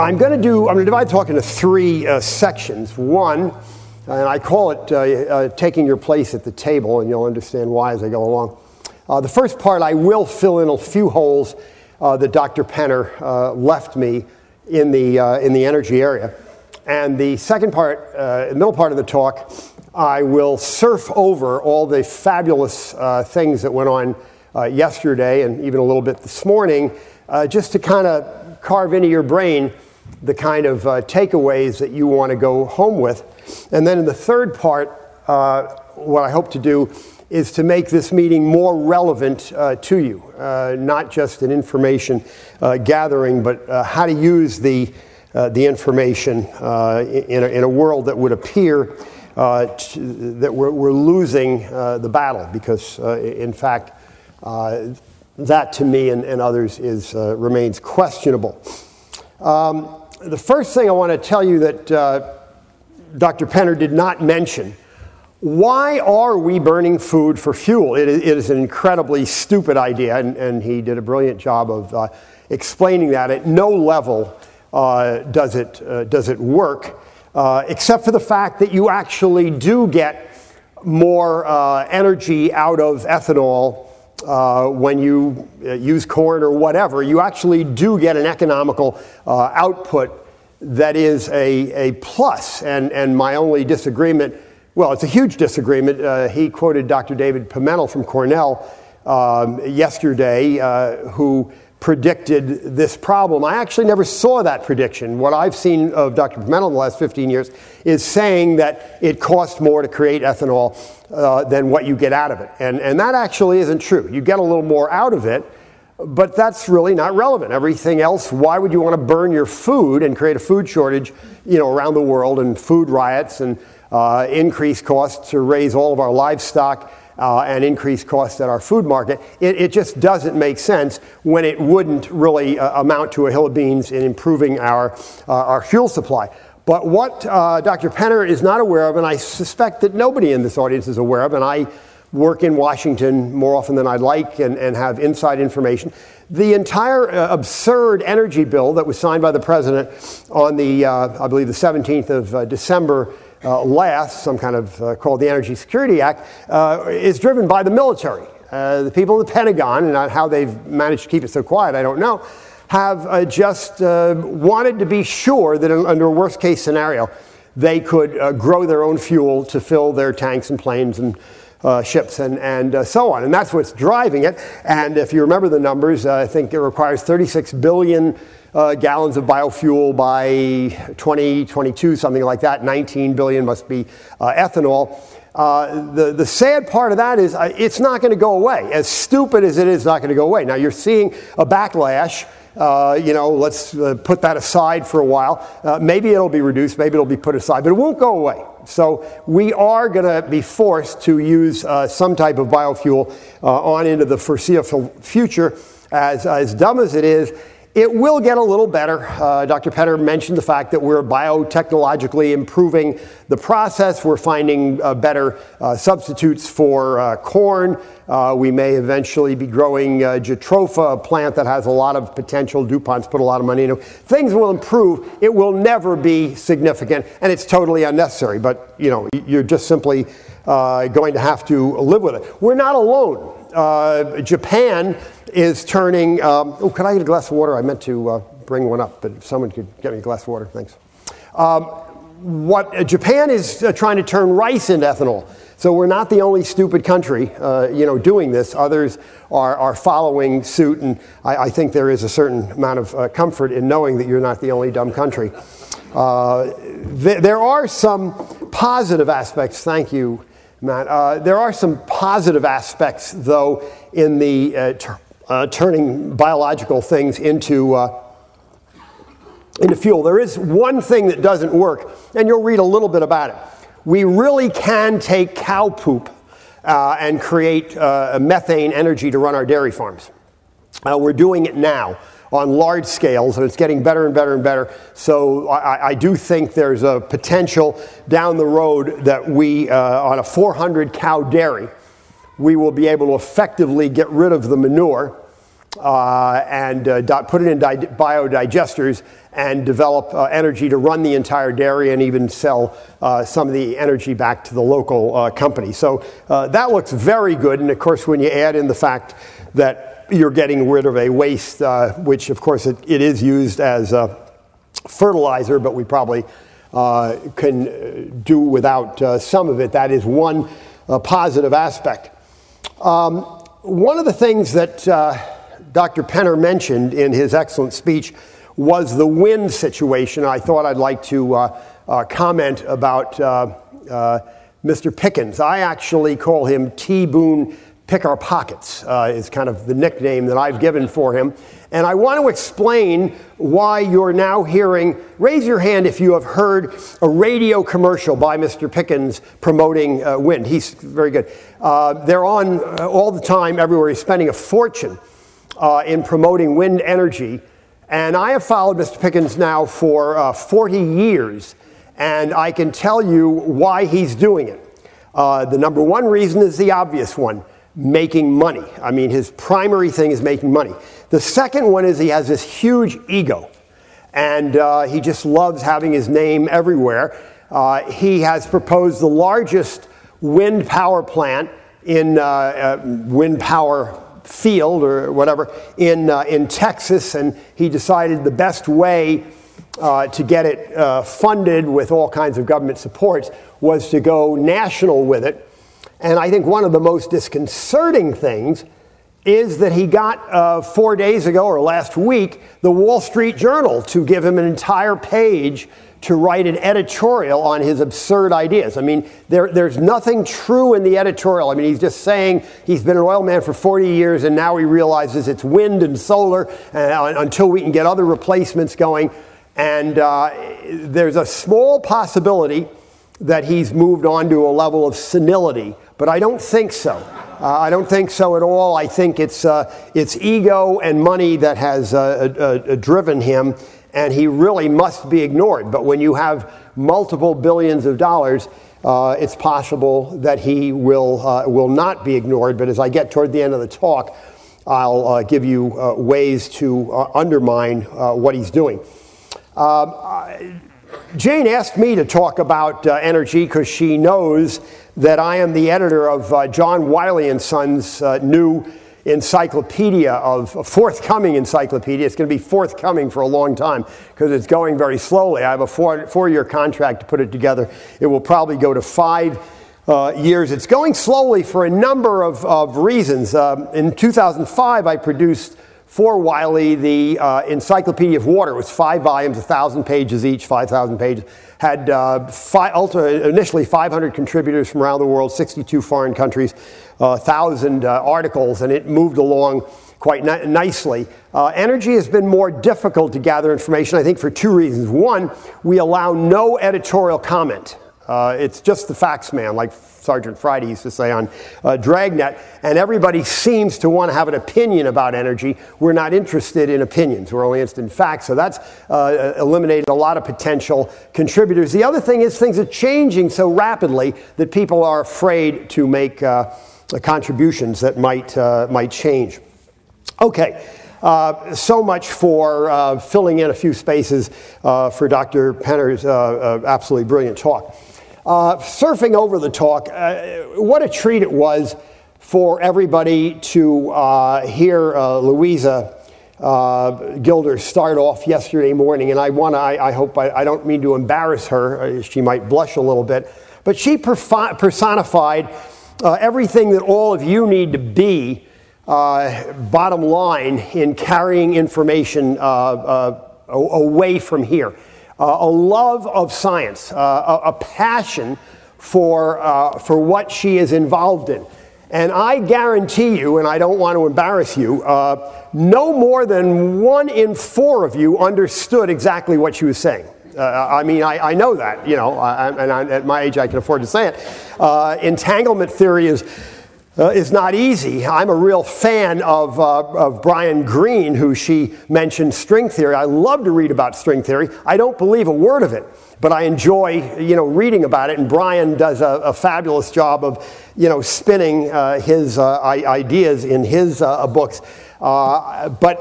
I'm going to divide the talk into three sections. One, and I call it taking your place at the table, and you'll understand why as I go along. The first part, I will fill in a few holes that Dr. Penner left me in the energy area. And the second part, the middle part of the talk, I will surf over all the fabulous things that went on yesterday and even a little bit this morning, just to kind of carve into your brain the kind of takeaways that you want to go home with. And then in the third part, what I hope to do is to make this meeting more relevant to you, not just an information gathering, but how to use the information in a world that would appear that we're losing the battle, because in fact that to me and others remains questionable. The first thing I want to tell you that Dr. Penner did not mention: why are we burning food for fuel? It is an incredibly stupid idea, and he did a brilliant job of explaining that. At no level does it work, except for the fact that you actually do get more energy out of ethanol when you use corn or whatever. You actually do get an economical output that is a plus. And my only disagreement, well, it's a huge disagreement. He quoted Dr. David Pimentel from Cornell yesterday, who predicted this problem. I actually never saw that prediction. What I've seen of Dr. Pimentel in the last 15 years is saying that it costs more to create ethanol than what you get out of it. And that actually isn't true. You get a little more out of it, but that's really not relevant. Everything else, why would you want to burn your food and create a food shortage, around the world, and food riots and increase costs to raise all of our livestock and increase costs at our food market? It just doesn't make sense when it wouldn't really amount to a hill of beans in improving our fuel supply. But what Dr. Penner is not aware of, and I suspect that nobody in this audience is aware of, and I work in Washington more often than I'd like and have inside information, the entire absurd energy bill that was signed by the president on the, I believe, the 17th of December last, some kind of called the Energy Security Act, is driven by the military. The people in the Pentagon, and how they've managed to keep it so quiet, I don't know, have just wanted to be sure that under a worst case scenario, they could grow their own fuel to fill their tanks and planes and ships and so on. And that's what's driving it. And if you remember the numbers, I think it requires 36 billion gallons of biofuel by 2022, something like that. 19 billion must be ethanol. The sad part of that is it's not going to go away. As stupid as it is, not going to go away. Now you're seeing a backlash. Let's put that aside for a while. Maybe it'll be reduced, maybe it'll be put aside, but it won't go away. So we are going to be forced to use some type of biofuel on into the foreseeable future. As dumb as it is, it will get a little better. Dr. Penner mentioned the fact that we're biotechnologically improving the process. We're finding better substitutes for corn. We may eventually be growing jatropha, a plant that has a lot of potential. DuPont's put a lot of money into it. Things will improve. It will never be significant, and it's totally unnecessary. But, you're just simply going to have to live with it. We're not alone. Japan is turning... could I get a glass of water? I meant to bring one up, but if someone could get me a glass of water, thanks. Japan is trying to turn rice into ethanol. So we're not the only stupid country, doing this. Others are following suit, and I think there is a certain amount of comfort in knowing that you're not the only dumb country. There are some positive aspects. Thank you, Matt. There are some positive aspects, though, in the turning biological things into fuel. There is one thing that doesn't work, and you'll read a little bit about it. We really can take cow poop and create methane energy to run our dairy farms. We're doing it now on large scales, and it's getting better and better and better. So I do think there's a potential down the road that we, on a 400 cow dairy, we will be able to effectively get rid of the manure and put it in biodigesters and develop energy to run the entire dairy and even sell some of the energy back to the local company. So that looks very good. And of course, when you add in the fact that you're getting rid of a waste, which of course it is used as fertilizer, but we probably can do without some of it. That is one positive aspect. One of the things that Dr. Penner mentioned in his excellent speech was the wind situation. I thought I'd like to comment about Mr. Pickens. I actually call him T. Boone Pick Our Pockets, is kind of the nickname that I've given for him. And I want to explain why you're now hearing, raise your hand if you have heard a radio commercial by Mr. Pickens promoting wind. He's very good. They're on all the time, everywhere. He's spending a fortune in promoting wind energy. And I have followed Mr. Pickens now for 40 years, and I can tell you why he's doing it. The number one reason is the obvious one, making money. I mean, his primary thing is making money. The second one is he has this huge ego, and he just loves having his name everywhere. He has proposed the largest wind power plant in wind power field or whatever in Texas, and he decided the best way to get it funded with all kinds of government supports was to go national with it. And I think one of the most disconcerting things is that he got 4 days ago or last week the Wall Street Journal to give him an entire page to write an editorial on his absurd ideas. I mean, there's nothing true in the editorial. I mean, he's just saying he's been an oil man for 40 years and now he realizes it's wind and solar until we can get other replacements going. And there's a small possibility that he's moved on to a level of senility, but I don't think so. I don't think so at all. I think it's ego and money that has driven him, and he really must be ignored. But when you have multiple billions of dollars, it's possible that he will not be ignored. But as I get toward the end of the talk, I'll give you ways to undermine what he's doing. Jane asked me to talk about energy because she knows that I am the editor of John Wiley & Son's new encyclopedia, of forthcoming encyclopedia. It's going to be forthcoming for a long time because it's going very slowly. I have a four-year contract to put it together. It will probably go to 5 years. It's going slowly for a number of reasons. In 2005, I produced for Wiley the Encyclopedia of Water. It was 5 volumes, 1,000 pages each, 5,000 pages. Had initially 500 contributors from around the world, 62 foreign countries, 1,000 articles, and it moved along quite nicely. Energy has been more difficult to gather information, I think, for 2 reasons. One, we allow no editorial comment. It's just the facts man, like Sergeant Friday used to say on Dragnet, and everybody seems to want to have an opinion about energy. We're not interested in opinions. We're only interested in facts. So that's eliminated a lot of potential contributors. The other thing is things are changing so rapidly that people are afraid to make contributions that might change. Okay. So much for filling in a few spaces for Dr. Penner's absolutely brilliant talk. Surfing over the talk, what a treat it was for everybody to hear Louisa Gilder start off yesterday morning. And I hope I don't mean to embarrass her. She might blush a little bit. But she personified everything that all of you need to be, bottom line, in carrying information away from here. A love of science, a passion for what she is involved in. And I guarantee you, and I don't want to embarrass you, no more than 1 in 4 of you understood exactly what she was saying. I mean, I know that, you know, at my age I can afford to say it. Entanglement theory is not easy. I'm a real fan of Brian Greene, who she mentioned string theory. I love to read about string theory. I don't believe a word of it, but I enjoy, reading about it. And Brian does a fabulous job of, spinning his ideas in his books. What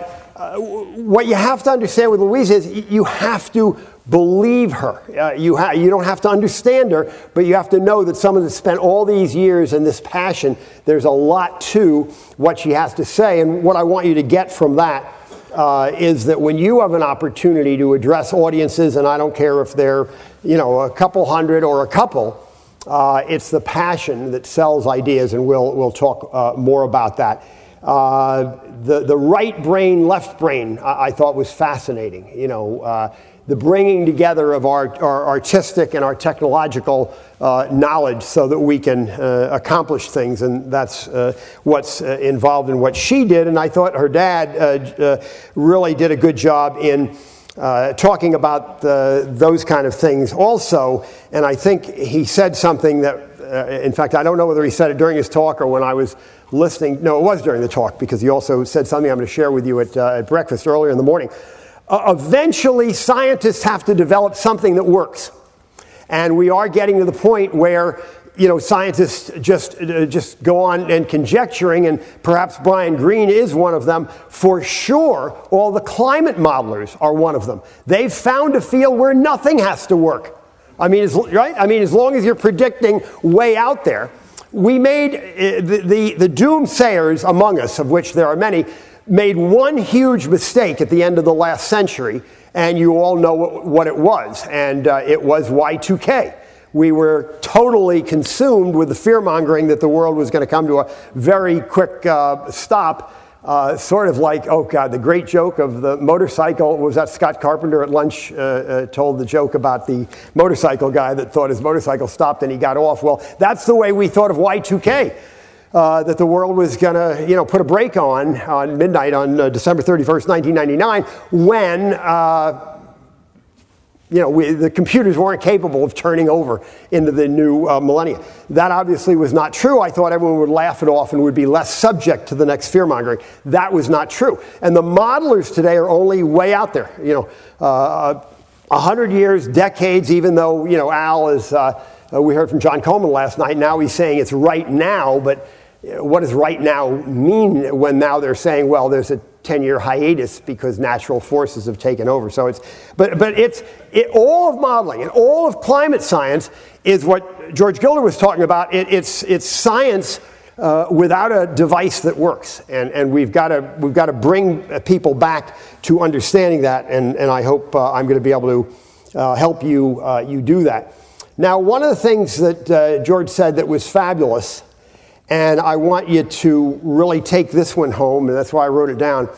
you have to understand with Louise is you have to believe her. You don't have to understand her, but you have to know that someone that spent all these years in this passion, there's a lot to what she has to say. And what I want you to get from that is that when you have an opportunity to address audiences, and I don't care if they're, a couple hundred or a couple, it's the passion that sells ideas, and we'll talk more about that. The right brain, left brain, I thought was fascinating. The bringing together of our artistic and our technological knowledge so that we can accomplish things, and that's what's involved in what she did. And I thought her dad really did a good job in talking about those kind of things also. And I think he said something that, in fact, I don't know whether he said it during his talk or when I was listening. No, it was during the talk, because he also said something I'm going to share with you at breakfast earlier in the morning. Eventually, scientists have to develop something that works. And we are getting to the point where, scientists just go on and conjecturing, and perhaps Brian Greene is one of them. For sure, all the climate modelers are one of them. They've found a field where nothing has to work. As long as you're predicting way out there. We made, the doomsayers among us, of which there are many, made one huge mistake at the end of the last century, and you all know what it was, and it was Y2K. We were totally consumed with the fear-mongering that the world was going to come to a very quick stop, sort of like, oh God, the great joke of the motorcycle. Was that Scott Carpenter at lunch told the joke about the motorcycle guy that thought his motorcycle stopped and he got off? Well, that's the way we thought of Y2K. That the world was going to, put a brake on midnight on December 31st, 1999, when, the computers weren't capable of turning over into the new millennia. That obviously was not true. I thought everyone would laugh it off and would be less subject to the next fear-mongering. That was not true. And the modelers today are only way out there, 100 years, decades, even though, Al is, we heard from John Coleman last night, now he's saying it's right now, but what does right now mean when now they're saying, well, there's a 10-year hiatus because natural forces have taken over? So all of modeling and all of climate science is what George Gilder was talking about. It's science without a device that works, and we've got to bring people back to understanding that, and I hope I'm going to be able to help you do that. Now, one of the things that George said that was fabulous, and I want you to really take this one home, and that's why I wrote it down.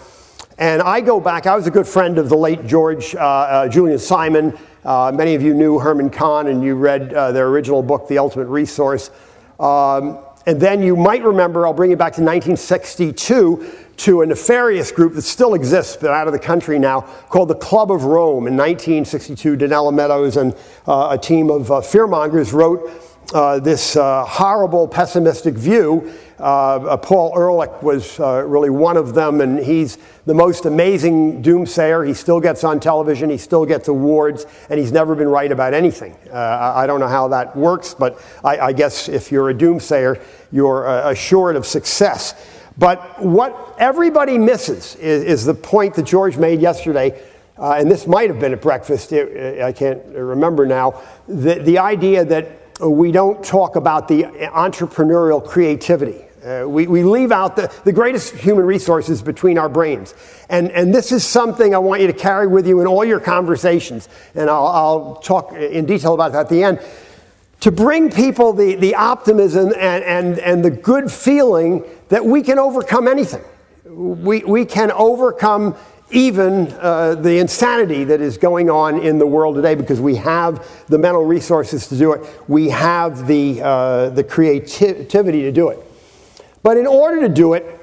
And I go back, I was a good friend of the late George, Julian Simon. Many of you knew Herman Kahn, and you read their original book, The Ultimate Resource. And then you might remember, I'll bring you back to 1962, to a nefarious group that still exists, but out of the country now, called the Club of Rome. In 1962, Donella Meadows and a team of fearmongers wrote this horrible, pessimistic view. Paul Ehrlich was really one of them, and he's the most amazing doomsayer. He still gets on television, he still gets awards, and he's never been right about anything. I don't know how that works, but I guess if you're a doomsayer, you're assured of success. But what everybody misses is the point that George made yesterday, and this might have been at breakfast, I can't remember now, the idea that we don't talk about the entrepreneurial creativity. We leave out the greatest human resources between our brains. And this is something I want you to carry with you in all your conversations, and I'll talk in detail about that at the end. To bring people the optimism and the good feeling that we can overcome anything. We can overcome even the insanity that is going on in the world today, because we have the mental resources to do it. We have the creativity to do it. But in order to do it,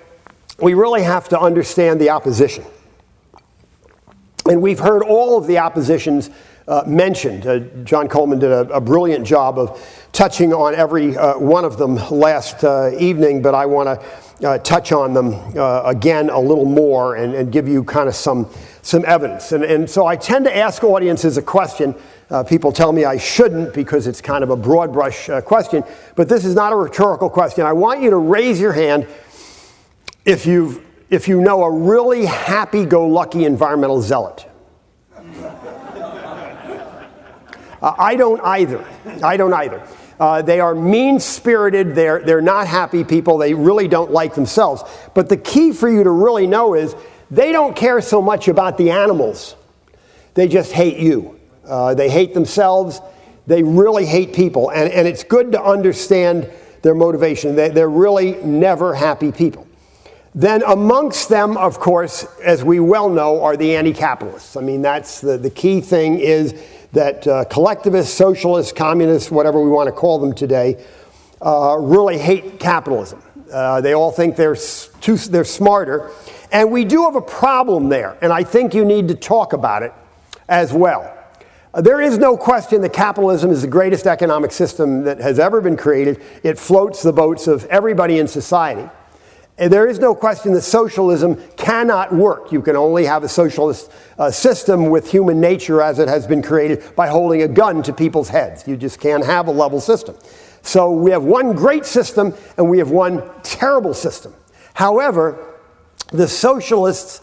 we really have to understand the opposition. And we've heard all of the oppositions mentioned. John Coleman did a brilliant job of touching on every one of them last evening, but I want to touch on them again a little more and give you kind of some evidence. And so I tend to ask audiences a question. People tell me I shouldn't because it's kind of a broad brush question, but this is not a rhetorical question. I want you to raise your hand if you've if you know a really happy-go-lucky environmental zealot. I don't either. They are mean-spirited. They're not happy people. They really don't like themselves. But the key for you to really know is they don't care so much about the animals. They just hate you. They hate themselves. They really hate people. And it's good to understand their motivation. They're really never happy people. Then amongst them, of course, as we well know, are the anti-capitalists. I mean, that's the key thing is that collectivists, socialists, communists, whatever we want to call them today, really hate capitalism. They all think they're smarter. And we do have a problem there, and I think you need to talk about it as well. There is no question that capitalism is the greatest economic system that has ever been created. It floats the boats of everybody in society. And there is no question that socialism cannot work. You can only have a socialist system with human nature as it has been created by holding a gun to people's heads. You just can't have a level system. So we have one great system and we have one terrible system. However, the socialists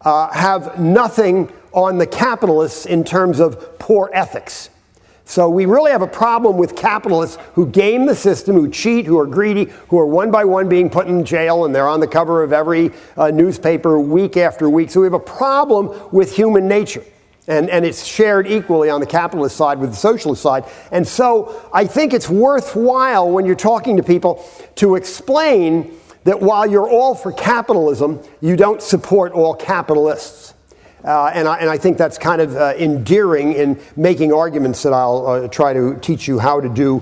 have nothing on the capitalists in terms of poor ethics. So we really have a problem with capitalists who game the system, who cheat, who are greedy, who are one by one being put in jail, and they're on the cover of every newspaper week after week. So we have a problem with human nature, and it's shared equally on the capitalist side with the socialist side. And so I think it's worthwhile when you're talking to people to explain that while you're all for capitalism, you don't support all capitalists. And I think that's kind of endearing in making arguments that I'll try to teach you how to do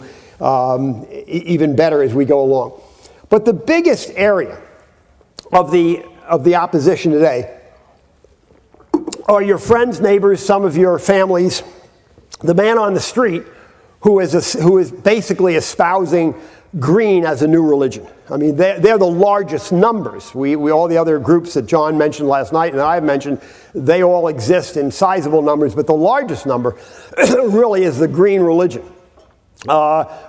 even better as we go along. But the biggest area of the opposition today are your friends, neighbors, some of your families, the man on the street who is basically espousing green as a new religion. I mean, they're the largest numbers. We all the other groups that John mentioned last night and I've mentioned, they all exist in sizable numbers, but the largest number really is the green religion.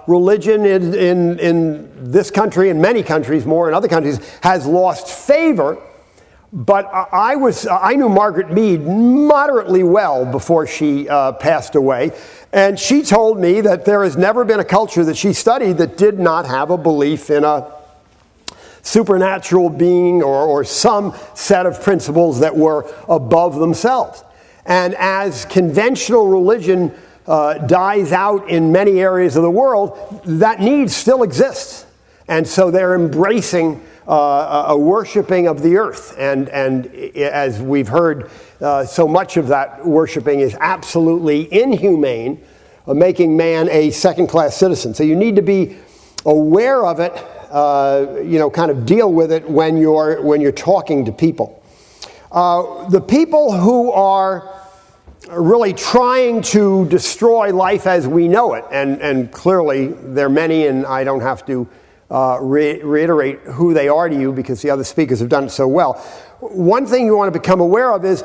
Religion in this country and many countries, more in other countries, has lost favor. But I knew Margaret Mead moderately well before she passed away. And she told me that there has never been a culture that she studied that did not have a belief in a supernatural being or some set of principles that were above themselves. And as conventional religion dies out in many areas of the world, that need still exists. And so they're embracing a worshiping of the earth. And as we've heard, so much of that worshiping is absolutely inhumane, making man a second-class citizen. So you need to be aware of it, kind of deal with it when you're talking to people. The people who are really trying to destroy life as we know it, and clearly there are many, and I don't have to reiterate who they are to you because the other speakers have done it so well. One thing you want to become aware of is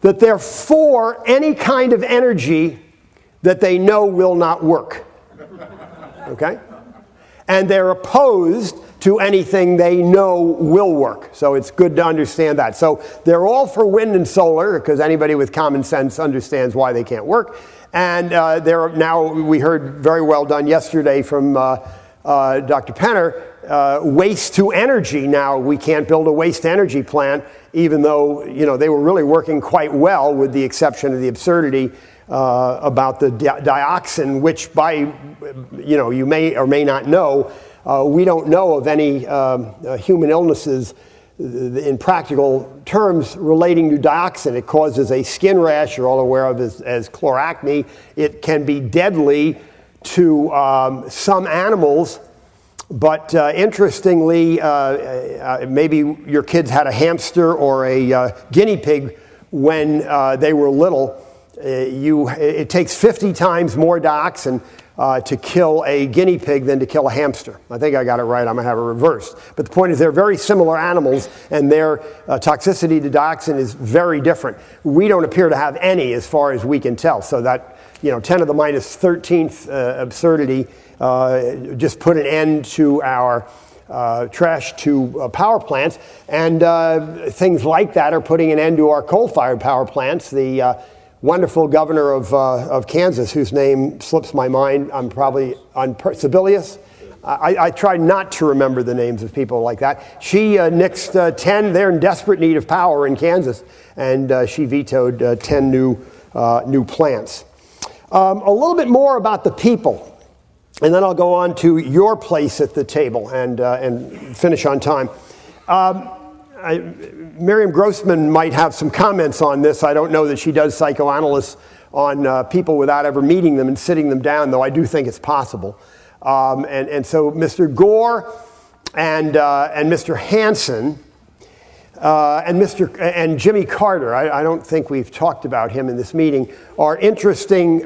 that they're for any kind of energy that they know will not work. Okay? And they're opposed to anything they know will work. So it's good to understand that. So they're all for wind and solar because anybody with common sense understands why they can't work. And we heard very well done yesterday from Dr. Penner, waste to energy. Now we can't build a waste energy plant, even though they were really working quite well, with the exception of the absurdity about the dioxin, which you may or may not know, we don't know of any human illnesses in practical terms relating to dioxin. It causes a skin rash you're all aware of as chloracne. It can be deadly to some animals, but interestingly, maybe your kids had a hamster or a guinea pig when they were little. It takes 50 times more dioxin to kill a guinea pig than to kill a hamster. I think I got it right. I'm going to have it reversed. But the point is they're very similar animals, and their toxicity to dioxin is very different. We don't appear to have any as far as we can tell. So that 10 to the minus 13th absurdity just put an end to our trash to power plants, and things like that are putting an end to our coal-fired power plants. The wonderful governor of Kansas, whose name slips my mind, I'm probably on Sebelius. I try not to remember the names of people like that. She nixed 10. They're in desperate need of power in Kansas, and she vetoed 10 new plants. A little bit more about the people, and then I'll go on to your place at the table and finish on time. Miriam Grossman might have some comments on this. I don't know that she does psychoanalysis on people without ever meeting them and sitting them down, though I do think it's possible. And so Mr. Gore and Mr. Hansen and Jimmy Carter, I don't think we've talked about him in this meeting, are interesting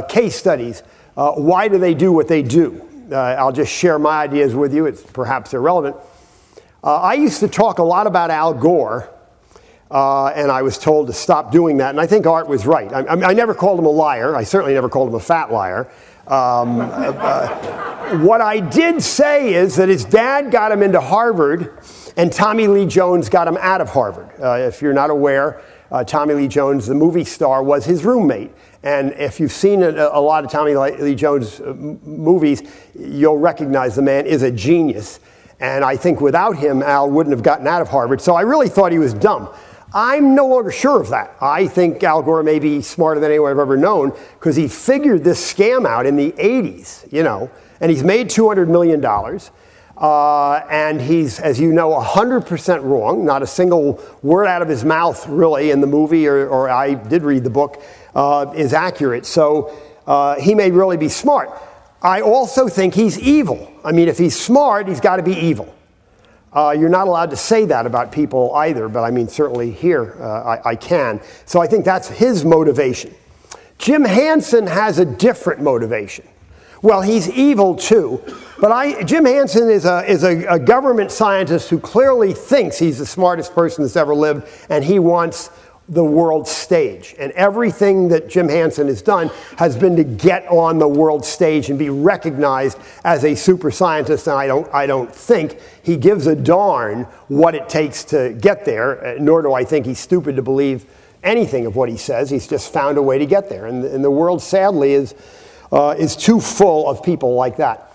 case studies. Why do they do what they do? I'll just share my ideas with you. It's perhaps irrelevant. I used to talk a lot about Al Gore, and I was told to stop doing that, and I think Art was right. I never called him a liar. I certainly never called him a fat liar. What I did say is that his dad got him into Harvard, and Tommy Lee Jones got him out of Harvard. If you're not aware, Tommy Lee Jones, the movie star, was his roommate. And if you've seen a lot of Tommy Lee Jones movies, you'll recognize the man is a genius. And I think without him, Al wouldn't have gotten out of Harvard. So I really thought he was dumb. I'm no longer sure of that. I think Al Gore may be smarter than anyone I've ever known, because he figured this scam out in the 80s, and he's made $200 million. And he's, as you know, 100% wrong. Not a single word out of his mouth, really, in the movie, or I did read the book, is accurate. So he may really be smart. I also think he's evil. I mean, if he's smart, he's got to be evil. You're not allowed to say that about people either, but I mean, certainly here I can. So I think that's his motivation. Jim Hansen has a different motivation. Well, he's evil too, but Jim Hansen is a government scientist who clearly thinks he's the smartest person that's ever lived, and he wants the world stage. And everything that Jim Hansen has done has been to get on the world stage and be recognized as a super scientist. And I don't think he gives a darn what it takes to get there, nor do I think he's stupid to believe anything of what he says. He's just found a way to get there. And the world, sadly, is too full of people like that.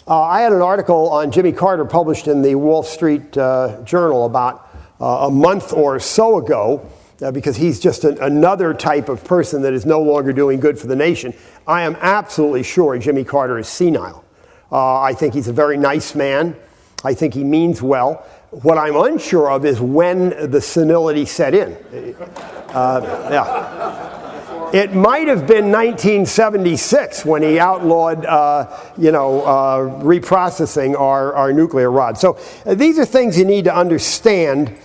I had an article on Jimmy Carter published in the Wall Street Journal about a month or so ago, because he's just another type of person that is no longer doing good for the nation. I am absolutely sure Jimmy Carter is senile. I think he's a very nice man. I think he means well. What I'm unsure of is when the senility set in. It might have been 1976 when he outlawed, reprocessing our nuclear rods. So these are things you need to understand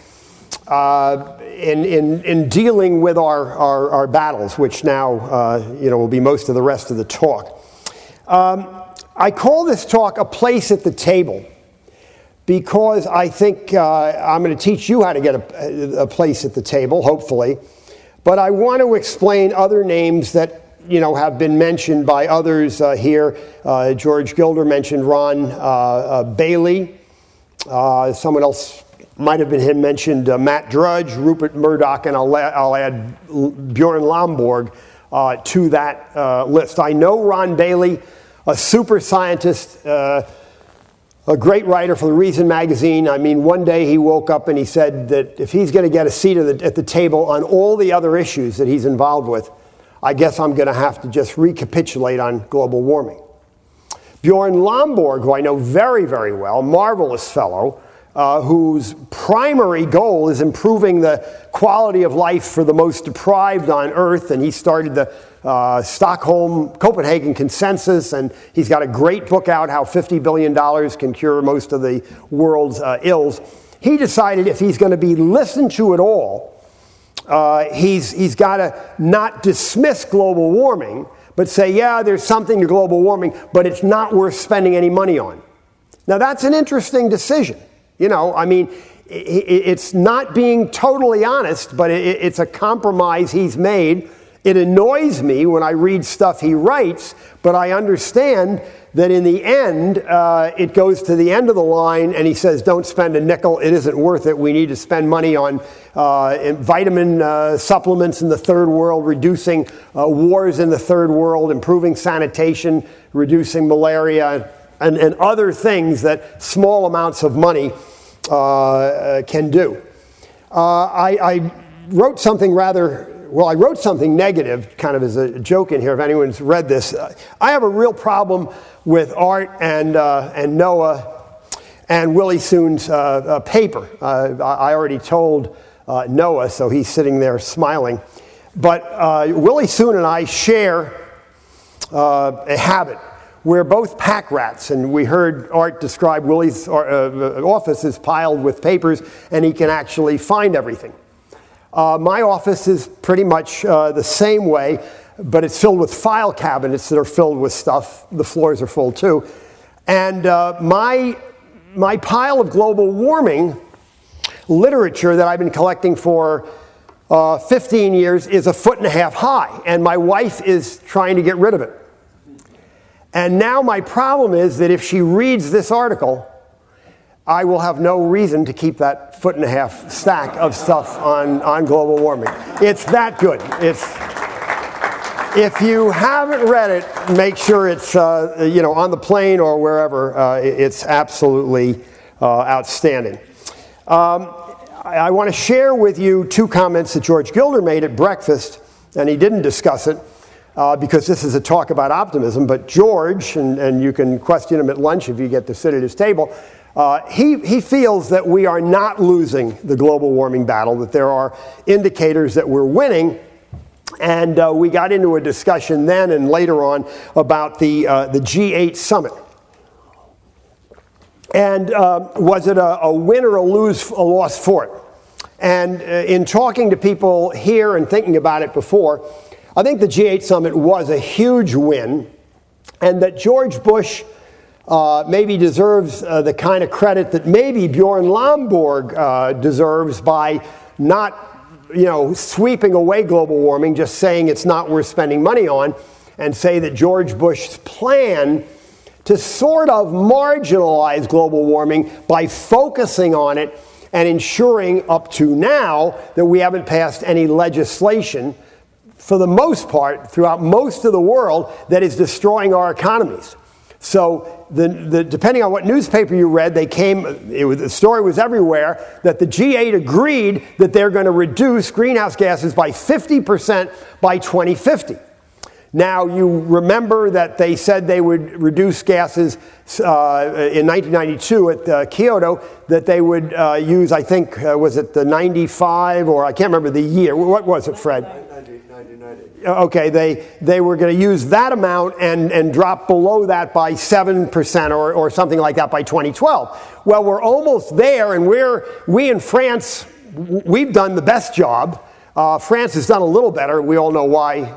in dealing with our battles, which now will be most of the rest of the talk. I call this talk a place at the table because I think I'm going to teach you how to get a place at the table, hopefully. But I want to explain other names that have been mentioned by others here. George Gilder mentioned Ron Bailey. Someone else might have been him mentioned Matt Drudge, Rupert Murdoch, and I'll add Bjorn Lomborg to that list. I know Ron Bailey, a super scientist, a great writer for the Reason magazine. I mean, one day he woke up and he said that if he's going to get a seat at the table on all the other issues that he's involved with, I guess I'm going to have to just recapitulate on global warming. Bjorn Lomborg, who I know very, very well, marvelous fellow, whose primary goal is improving the quality of life for the most deprived on Earth, and he started the Copenhagen Consensus, and he's got a great book out, How $50 Billion Can Cure Most of the World's Ills. He decided if he's going to be listened to at all, he's got to not dismiss global warming, but say, yeah, there's something to global warming, but it's not worth spending any money on. Now, that's an interesting decision. It's not being totally honest, but it's a compromise he's made It annoys me when I read stuff he writes, but I understand that in the end, it goes to the end of the line and he says, don't spend a nickel, it isn't worth it. We need to spend money on vitamin supplements in the third world, reducing wars in the third world, improving sanitation, reducing malaria, and other things that small amounts of money can do. I wrote something I wrote something negative, kind of as a joke in here, if anyone's read this. I have a real problem with Art and Noah and Willie Soon's paper. I already told Noah, so he's sitting there smiling. But Willie Soon and I share a habit. We're both pack rats, and we heard Art describe Willie's office as piled with papers, and he can actually find everything. My office is pretty much the same way, but it's filled with file cabinets that are filled with stuff. The floors are full too. And my pile of global warming literature that I've been collecting for 15 years is 1.5 feet high, and my wife is trying to get rid of it. And now my problem is that if she reads this article, I will have no reason to keep that 1.5 foot stack of stuff on global warming. It's that good. If you haven't read it, make sure it's on the plane or wherever. It's absolutely outstanding. I want to share with you 2 comments that George Gilder made at breakfast, and he didn't discuss it because this is a talk about optimism. But George, and you can question him at lunch if you get to sit at his table. He feels that we are not losing the global warming battle, that there are indicators that we're winning. And we got into a discussion then and later on about the G8 summit. And was it a win or a loss for it? And in talking to people here and thinking about it before, I think the G8 summit was a huge win, and that George Bush maybe deserves the kind of credit that maybe Bjorn Lomborg deserves by not, sweeping away global warming, just saying it's not worth spending money on, and say that George Bush's plan to sort of marginalize global warming by focusing on it and ensuring up to now that we haven't passed any legislation, for the most part, throughout most of the world, that is destroying our economies. So depending on what newspaper you read, the story was everywhere that the G8 agreed that they're going to reduce greenhouse gases by 50% by 2050. Now, you remember that they said they would reduce gases in 1992 at Kyoto, that they would use, I think, was it the 95, or I can't remember the year. What was it, Fred? 1990. Okay, they were going to use that amount and drop below that by 7% or something like that by 2012. Well, we're almost there, and we in France, we've done the best job. France has done a little better. We all know why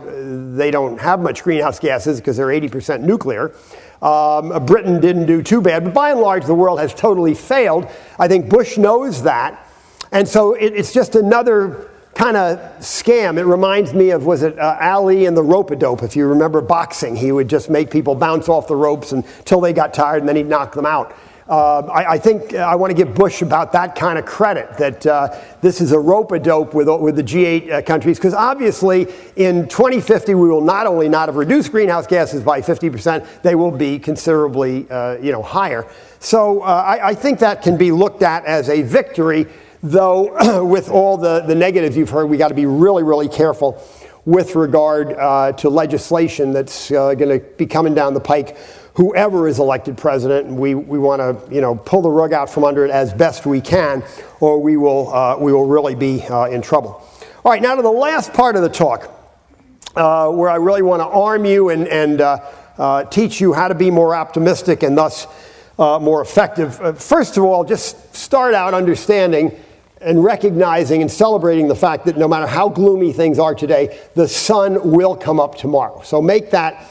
they don't have much greenhouse gases, because they're 80% nuclear. Britain didn't do too bad, but by and large, the world has totally failed. I think Bush knows that. And so it's just another kind of scam. It reminds me of, was it Ali and the rope-a-dope? If you remember boxing, he would just make people bounce off the ropes until they got tired, and then he'd knock them out. I think I want to give Bush about that kind of credit, that this is a rope-a-dope with the G8 countries, because obviously in 2050 we will not only not have reduced greenhouse gases by 50%, they will be considerably higher. So I think that can be looked at as a victory, though with all the negatives you've heard, we got to be really, really careful with regard to legislation that's going to be coming down the pike, whoever is elected president, and we want to pull the rug out from under it as best we can, or we will really be in trouble. All right, now to the last part of the talk, where I really want to arm you and teach you how to be more optimistic and thus more effective. First of all, just start out understanding and recognizing and celebrating the fact that no matter how gloomy things are today, the sun will come up tomorrow. So make that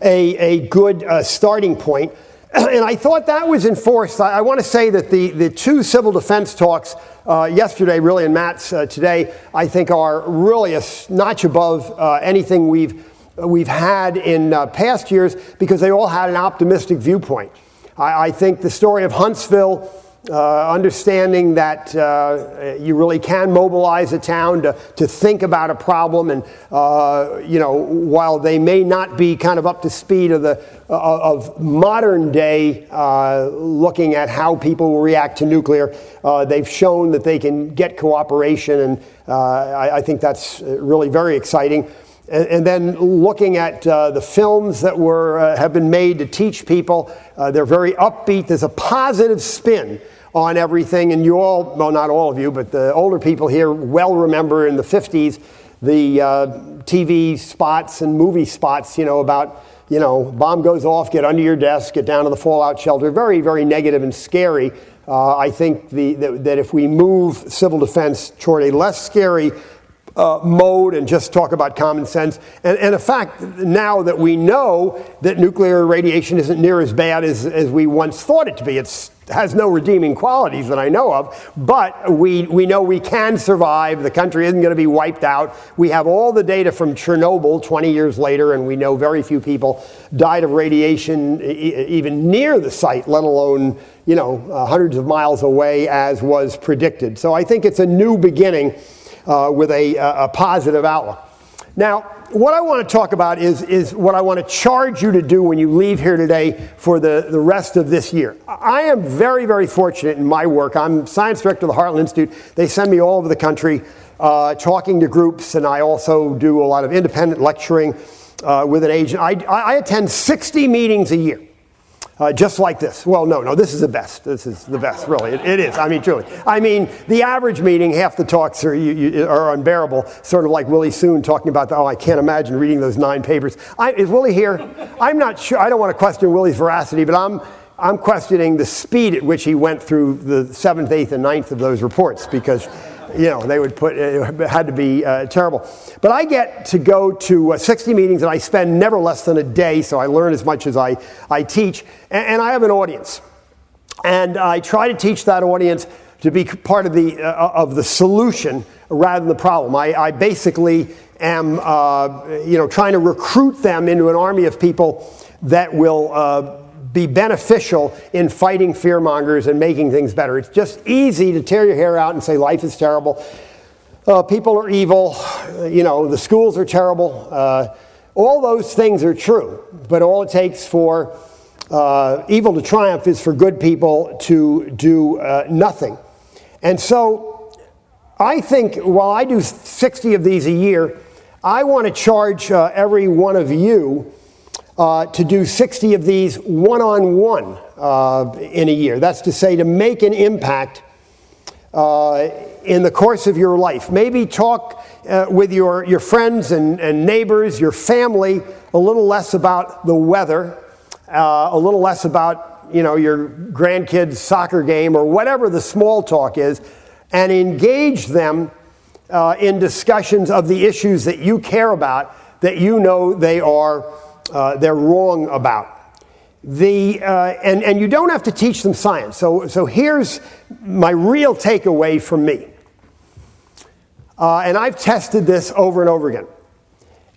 a good starting point. And I thought that was enforced. I want to say that the two civil defense talks yesterday, really, and Matt's today, I think are really a notch above anything we've had in past years, because they all had an optimistic viewpoint. I think the story of Huntsville, understanding that you really can mobilize a town to think about a problem, and while they may not be kind of up to speed of modern day looking at how people will react to nuclear, they've shown that they can get cooperation, and I think that's really very exciting. And then looking at the films that have been made to teach people, they're very upbeat. There's a positive spin on everything, and you all, well, not all of you, but the older people here well remember in the 50s the TV spots and movie spots, about, bomb goes off, get under your desk, get down to the fallout shelter. Very, very negative and scary. I think that if we move civil defense toward a less scary mode and just talk about common sense. And the fact now that we know that nuclear radiation isn't near as bad as we once thought it to be. It has no redeeming qualities that I know of, but we know we can survive. The country isn't going to be wiped out. We have all the data from Chernobyl 20 years later, and we know very few people died of radiation even near the site, let alone hundreds of miles away, as was predicted. So I think it's a new beginning with a positive outlook. Now, what I want to talk about is what I want to charge you to do when you leave here today for the rest of this year. I am very, very fortunate in my work. I'm science director of the Heartland Institute. They send me all over the country talking to groups, and I also do a lot of independent lecturing with an agent. I attend 60 meetings a year. Just like this. Well, no, this is the best. This is the best, really. It is. I mean, truly. I mean, the average meeting, half the talks are unbearable, sort of like Willie Soon talking about, I can't imagine reading those 9 papers. Is Willie here? I'm not sure. I don't want to question Willie's veracity, but I'm questioning the speed at which he went through the 7th, 8th, and 9th of those reports, because they would it had to be terrible. But I get to go to 60 meetings, and I spend never less than a day, so I learn as much as I teach. And I have an audience. And I try to teach that audience to be part of the solution rather than the problem. I basically am trying to recruit them into an army of people that will be beneficial in fighting fearmongers and making things better. It's just easy to tear your hair out and say life is terrible, people are evil, the schools are terrible. All those things are true, but all it takes for evil to triumph is for good people to do nothing. And so I think while I do 60 of these a year, I want to charge every one of you to do 60 of these one-on-one in a year. That's to say, to make an impact in the course of your life. Maybe talk with your friends and neighbors, your family, a little less about the weather, a little less about your grandkids' soccer game or whatever the small talk is, and engage them in discussions of the issues that you care about, that they're wrong about. And you don't have to teach them science. So here's my real takeaway from me. And I've tested this over and over again.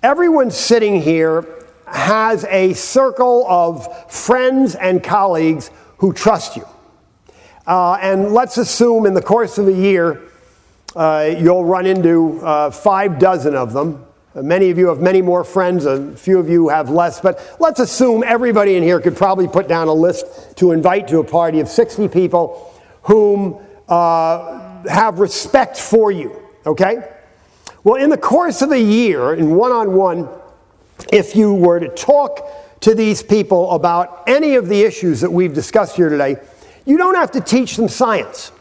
Everyone sitting here has a circle of friends and colleagues who trust you. And let's assume in the course of a year, you'll run into 6 of them. Many of you have many more friends, a few of you have less, but let's assume everybody in here could probably put down a list to invite to a party of 60 people whom have respect for you, okay? Well, in the course of a year, in one-on-one, if you were to talk to these people about any of the issues that we've discussed here today, you don't have to teach them science.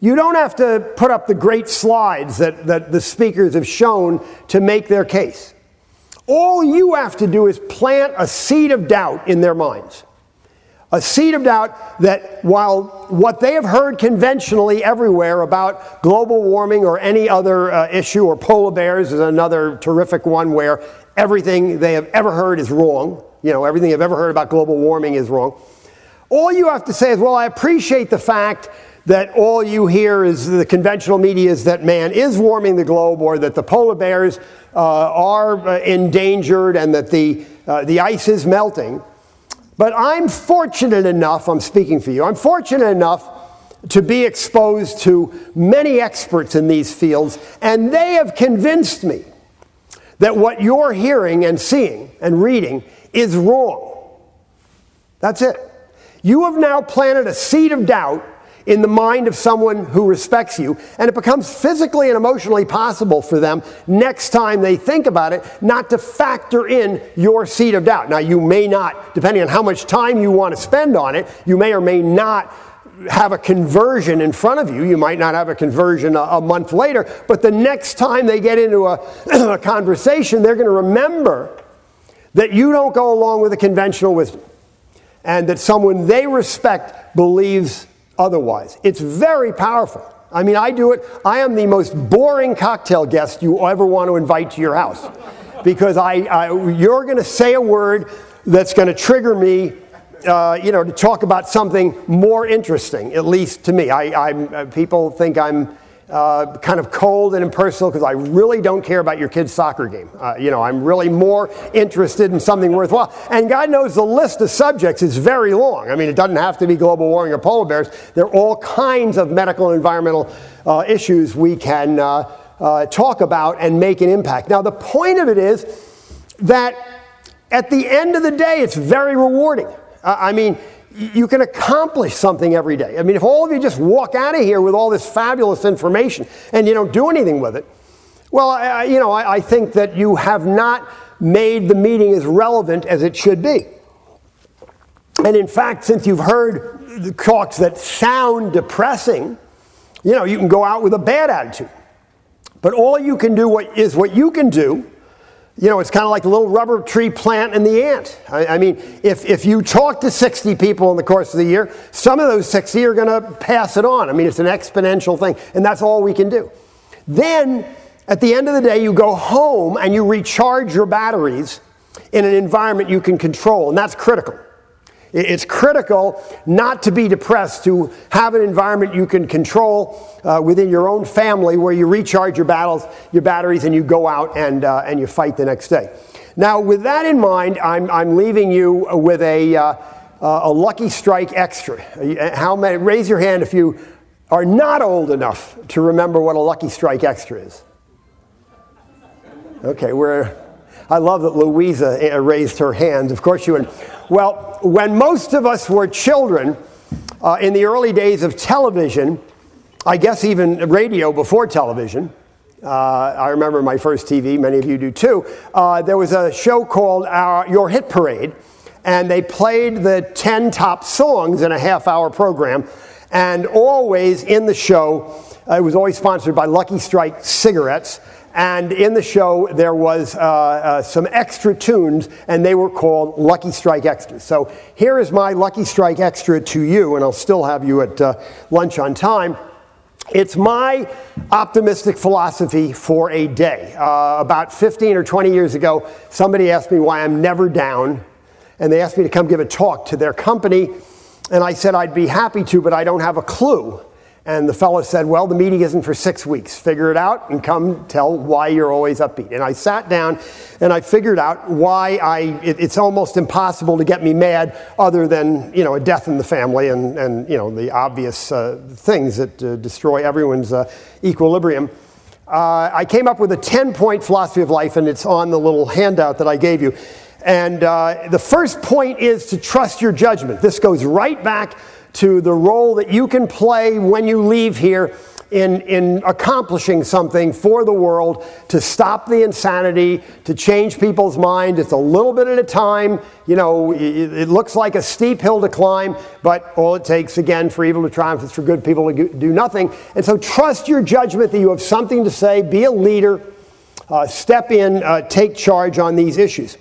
You don't have to put up the great slides that the speakers have shown to make their case. All you have to do is plant a seed of doubt in their minds. A seed of doubt that while what they have heard conventionally everywhere about global warming or any other issue, or polar bears is another terrific one where everything they have ever heard is wrong. Everything they've ever heard about global warming is wrong. All you have to say is, well, I appreciate the fact that all you hear is the conventional media is that man is warming the globe, or that the polar bears are endangered, and that the ice is melting. But I'm fortunate enough, I'm speaking for you, I'm fortunate enough to be exposed to many experts in these fields, and they have convinced me that what you're hearing and seeing and reading is wrong. That's it. You have now planted a seed of doubt in the mind of someone who respects you, and it becomes physically and emotionally possible for them next time they think about it not to factor in your seed of doubt. Now, you may not, depending on how much time you want to spend on it, you may or may not have a conversion in front of you. You might not have a conversion a month later, but the next time they get into a conversation, they're going to remember that you don't go along with the conventional wisdom, and that someone they respect believes otherwise. It's very powerful. I mean, I do it. I am the most boring cocktail guest you ever want to invite to your house, because you're going to say a word that's going to trigger me, to talk about something more interesting, at least to me. People think I'm kind of cold and impersonal because I really don't care about your kid's soccer game. I'm really more interested in something worthwhile. And God knows the list of subjects is very long. I mean, it doesn't have to be global warming or polar bears. There are all kinds of medical and environmental issues we can talk about and make an impact. Now, the point of it is that at the end of the day, it's very rewarding. You can accomplish something every day. I mean, if all of you just walk out of here with all this fabulous information and you don't do anything with it, well, I think that you have not made the meeting as relevant as it should be. And in fact, since you've heard the talks that sound depressing, you can go out with a bad attitude. But all you can do is what you can do. It's kind of like the little rubber tree plant and the ant. I mean, if you talk to 60 people in the course of the year, some of those 60 are going to pass it on. I mean, it's an exponential thing, and that's all we can do. Then, at the end of the day, you go home and you recharge your batteries in an environment you can control, and that's critical. It's critical not to be depressed, to have an environment you can control within your own family where you recharge your batteries, and you go out and you fight the next day. Now, with that in mind, I'm leaving you with a Lucky Strike Extra. How many? Raise your hand if you are not old enough to remember what a Lucky Strike Extra is. Okay, I love that Louisa raised her hand. Of course you would. Well, when most of us were children, in the early days of television, I guess even radio before television, I remember my first TV, many of you do too, there was a show called Your Hit Parade, and they played the 10 top songs in a half-hour program, and always in the show, it was always sponsored by Lucky Strike cigarettes, and in the show, there was some extra tunes, and they were called Lucky Strike Extras. So here is my Lucky Strike Extra to you, and I'll still have you at lunch on time. It's my optimistic philosophy for a day. About 15 or 20 years ago, somebody asked me why I'm never down, and they asked me to come give a talk to their company, and I said I'd be happy to, but I don't have a clue. And the fellow said, well, the meeting isn't for 6 weeks. Figure it out and come tell why you're always upbeat. And I sat down and I figured out why it's almost impossible to get me mad other than, a death in the family and the obvious things that destroy everyone's equilibrium. I came up with a 10-point philosophy of life, and it's on the little handout that I gave you. And the first point is to trust your judgment. This goes right back to the role that you can play when you leave here in accomplishing something for the world to stop the insanity, to change people's minds. It's a little bit at a time. It looks like a steep hill to climb, but all it takes, again, for evil to triumph is for good people to do nothing. And so trust your judgment that you have something to say. Be a leader. Step in. Take charge on these issues.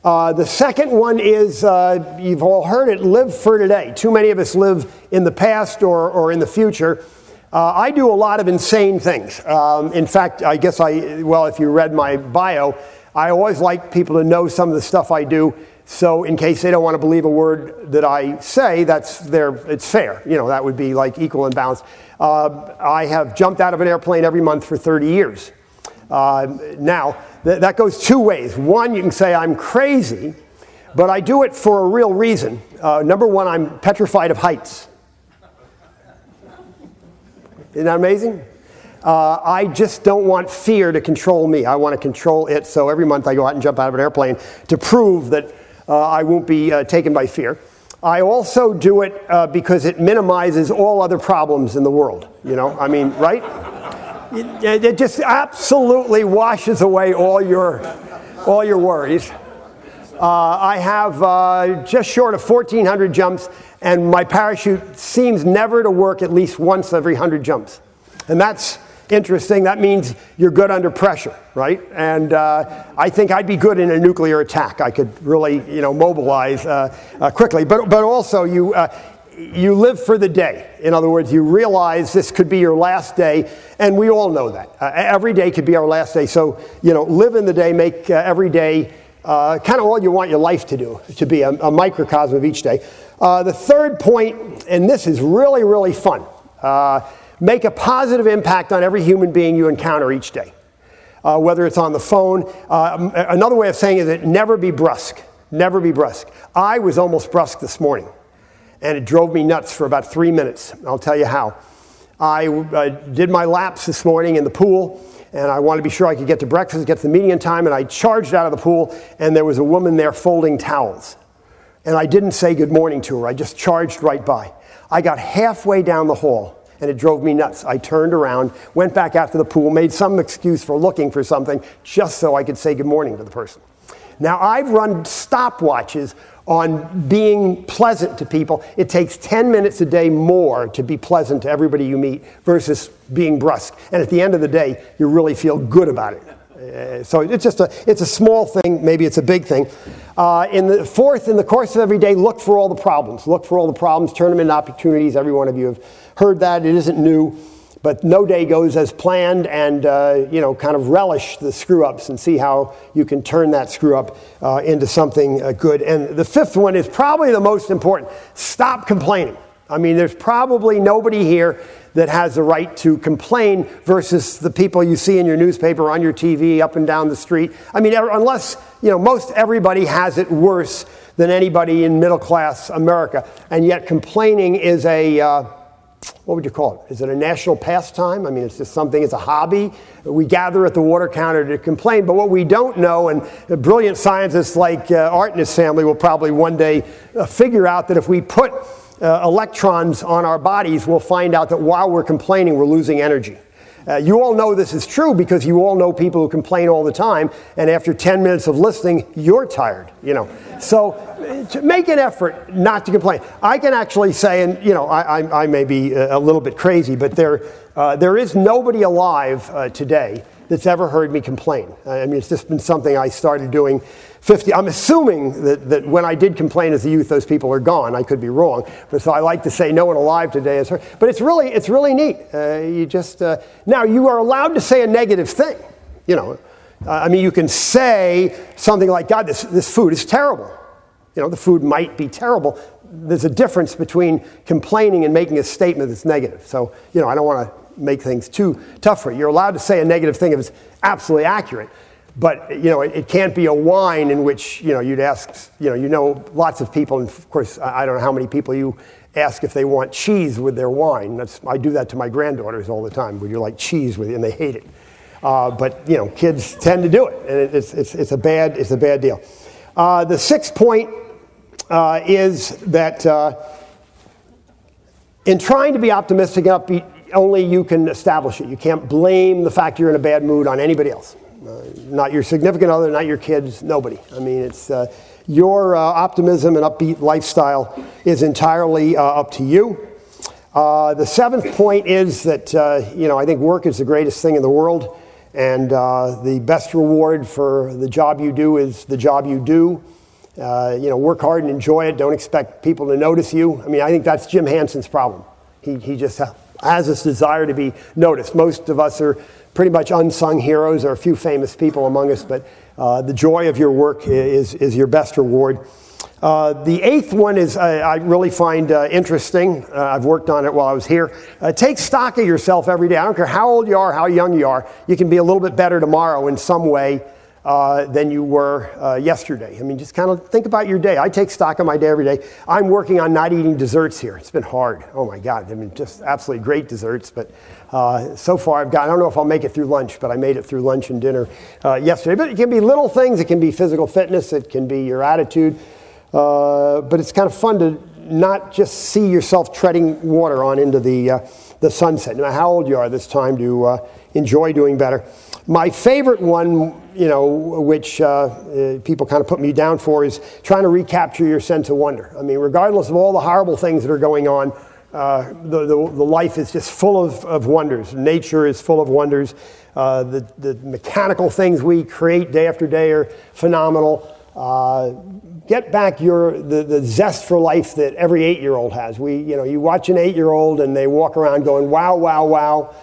The second one is, you've all heard it, live for today. Too many of us live in the past or in the future. I do a lot of insane things. In fact, I guess if you read my bio, I always like people to know some of the stuff I do So in case they don't want to believe a word that I say, it's fair. That would be like equal and balanced. I have jumped out of an airplane every month for 30 years. Now, that goes two ways. One, you can say I'm crazy, but I do it for a real reason. Number one, I'm petrified of heights. Isn't that amazing? I just don't want fear to control me. I want to control it. So every month I go out and jump out of an airplane to prove that I won't be taken by fear. I also do it because it minimizes all other problems in the world. Right? It just absolutely washes away all your worries. I have just short of 1,400 jumps, and my parachute seems never to work at least once every 100 jumps. And that's interesting. That means you're good under pressure, right? And I think I'd be good in a nuclear attack. I could really, mobilize quickly. But also you live for the day. In other words, you realize this could be your last day, and we all know that. Every day could be our last day. So, live in the day, make every day kind of all you want your life to do, to be a microcosm of each day. The third point, and this is really, really fun, make a positive impact on every human being you encounter each day, whether it's on the phone. Another way of saying it is never be brusque. Never be brusque. I was almost brusque this morning, and it drove me nuts for about 3 minutes. I'll tell you how. I did my laps this morning in the pool, and I wanted to be sure I could get to breakfast, get to the meeting in time, and I charged out of the pool, and there was a woman there folding towels. And I didn't say good morning to her. I just charged right by. I got halfway down the hall, and it drove me nuts. I turned around, went back out to the pool, made some excuse for looking for something just so I could say good morning to the person. Now, I've run stopwatches on being pleasant to people. It takes 10 minutes a day more to be pleasant to everybody you meet versus being brusque. And at the end of the day, you really feel good about it. So it's a small thing, maybe it's a big thing. In the course of every day, look for all the problems. Look for all the problems, turn them into opportunities. Every one of you have heard that. It isn't new. But no day goes as planned, and kind of relish the screw-ups and see how you can turn that screw-up into something good. And the fifth one is probably the most important. Stop complaining. I mean, there's probably nobody here that has the right to complain versus the people you see in your newspaper, on your TV, up and down the street. I mean, unless, most everybody has it worse than anybody in middle-class America. And yet complaining is what would you call it? Is it a national pastime? I mean, it's just something, it's a hobby. We gather at the water counter to complain, but what we don't know, and brilliant scientists like Art and his family will probably one day figure out that if we put electrons on our bodies, we'll find out that while we're complaining, we're losing energy. You all know this is true because you all know people who complain all the time, and after 10 minutes of listening, you're tired, So to make an effort not to complain. I can actually say, and I may be a little bit crazy, but there is nobody alive today that's ever heard me complain. I mean, it's just been something I started doing 50. I'm assuming that when I did complain as a youth, those people are gone. I could be wrong, but so I like to say no one alive today has heard. But it's really neat. Now you are allowed to say a negative thing. I mean, you can say something like, "God, this food is terrible." The food might be terrible. There's a difference between complaining and making a statement that's negative. So, I don't want to make things too tough for you. You're allowed to say a negative thing if it's absolutely accurate. But, it can't be a whine in which, you'd ask, lots of people, and of course, I don't know how many people you ask if they want cheese with their wine. I do that to my granddaughters all the time. Would you like cheese with it? And they hate it. But, kids tend to do it, and it's a bad deal. The sixth point is that in trying to be optimistic and upbeat, only you can establish it. You can't blame the fact you're in a bad mood on anybody else. Not your significant other, not your kids, nobody. I mean, it's your optimism and upbeat lifestyle is entirely up to you. The seventh point is that, I think work is the greatest thing in the world, and the best reward for the job you do is the job you do. Work hard and enjoy it. Don't expect people to notice you. I mean, I think that's Jim Hanson's problem. He just has this desire to be noticed. Most of us are pretty much unsung heroes. There are a few famous people among us, but the joy of your work is your best reward. The eighth one is I really find interesting. I've worked on it while I was here. Take stock of yourself every day. I don't care how old you are, how young you are. You can be a little bit better tomorrow in some way than you were yesterday. I mean, just kind of think about your day. I take stock of my day every day. I'm working on not eating desserts here. It's been hard. Oh my God. I mean, just absolutely great desserts. But so far I don't know if I'll make it through lunch, but I made it through lunch and dinner yesterday. But it can be little things. It can be physical fitness. It can be your attitude. But it's kind of fun to not just see yourself treading water on into the sunset. No matter how old you are, this time to enjoy doing better. My favorite one, which people kind of put me down for, is trying to recapture your sense of wonder. I mean, regardless of all the horrible things that are going on, the life is just full of wonders. Nature is full of wonders. The mechanical things we create day after day are phenomenal. Get back the zest for life that every 8-year-old has. You watch an 8-year-old and they walk around going, wow, wow, wow.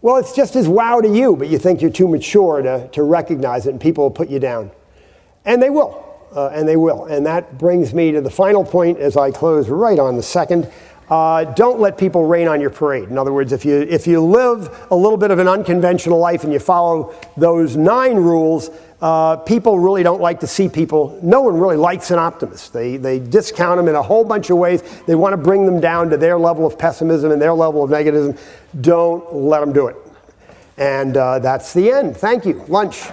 Well, it's just as wow to you, but you think you're too mature to recognize it, and people will put you down. And they will, And that brings me to the final point as I close right on the second. Don't let people rain on your parade. In other words, if you live a little bit of an unconventional life and you follow those 9 rules, people really don't like to see people. No one really likes an optimist. They discount them in a whole bunch of ways. They want to bring them down to their level of pessimism and their level of negativism. Don't let them do it. And that's the end. Thank you. Lunch.